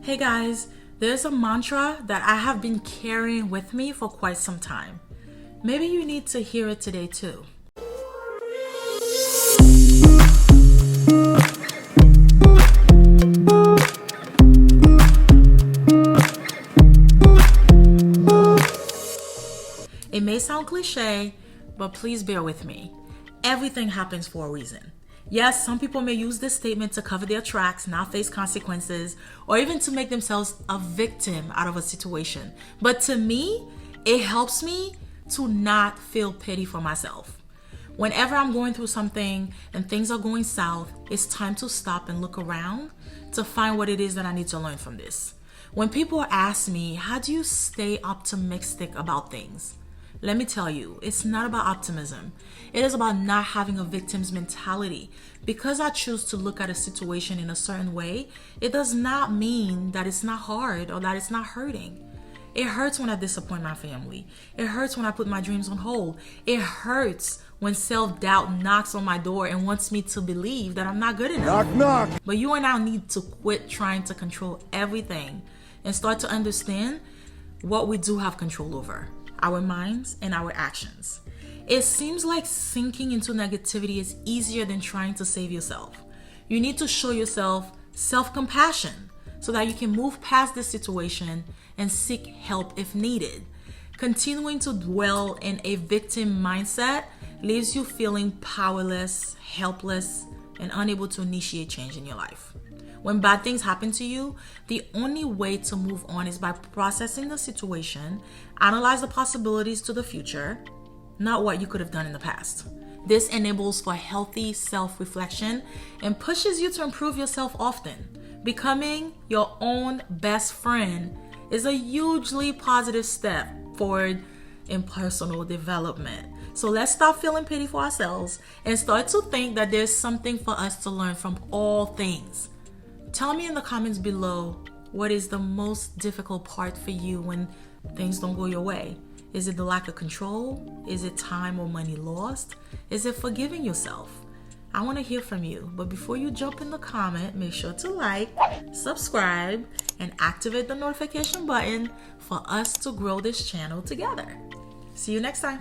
Hey guys, there's a mantra that I have been carrying with me for quite some time. Maybe you need to hear it today too. It may sound cliche, but please bear with me. Everything happens for a reason. Yes, some people may use this statement to cover their tracks, not face consequences, or even to make themselves a victim out of a situation. But to me, it helps me to not feel pity for myself. Whenever I'm going through something and things are going south, it's time to stop and look around to find what it is that I need to learn from this. When people ask me, how do you stay optimistic about things? Let me tell you, it's not about optimism. It is about not having a victim's mentality. Because I choose to look at a situation in a certain way, it does not mean that it's not hard or that it's not hurting. It hurts when I disappoint my family. It hurts when I put my dreams on hold. It hurts when self-doubt knocks on my door and wants me to believe that I'm not good enough. Knock, knock. But you and I need to quit trying to control everything and start to understand what we do have control over. Our minds and our actions. It seems like sinking into negativity is easier than trying to save yourself. You need to show yourself self-compassion so that you can move past this situation and seek help if needed. Continuing to dwell in a victim mindset leaves you feeling powerless, helpless, and unable to initiate change in your life. When bad things happen to you, the only way to move on is by processing the situation, analyze the possibilities to the future, not what you could have done in the past. This enables for healthy self-reflection and pushes you to improve yourself often. Becoming your own best friend is a hugely positive step forward in personal development. So let's stop feeling pity for ourselves and start to think that there's something for us to learn from all things. Tell me in the comments below, what is the most difficult part for you when things don't go your way? Is it the lack of control? Is it time or money lost? Is it forgiving yourself? I want to hear from you, but before you jump in the comment, make sure to like, subscribe, and activate the notification button for us to grow this channel together. See you next time.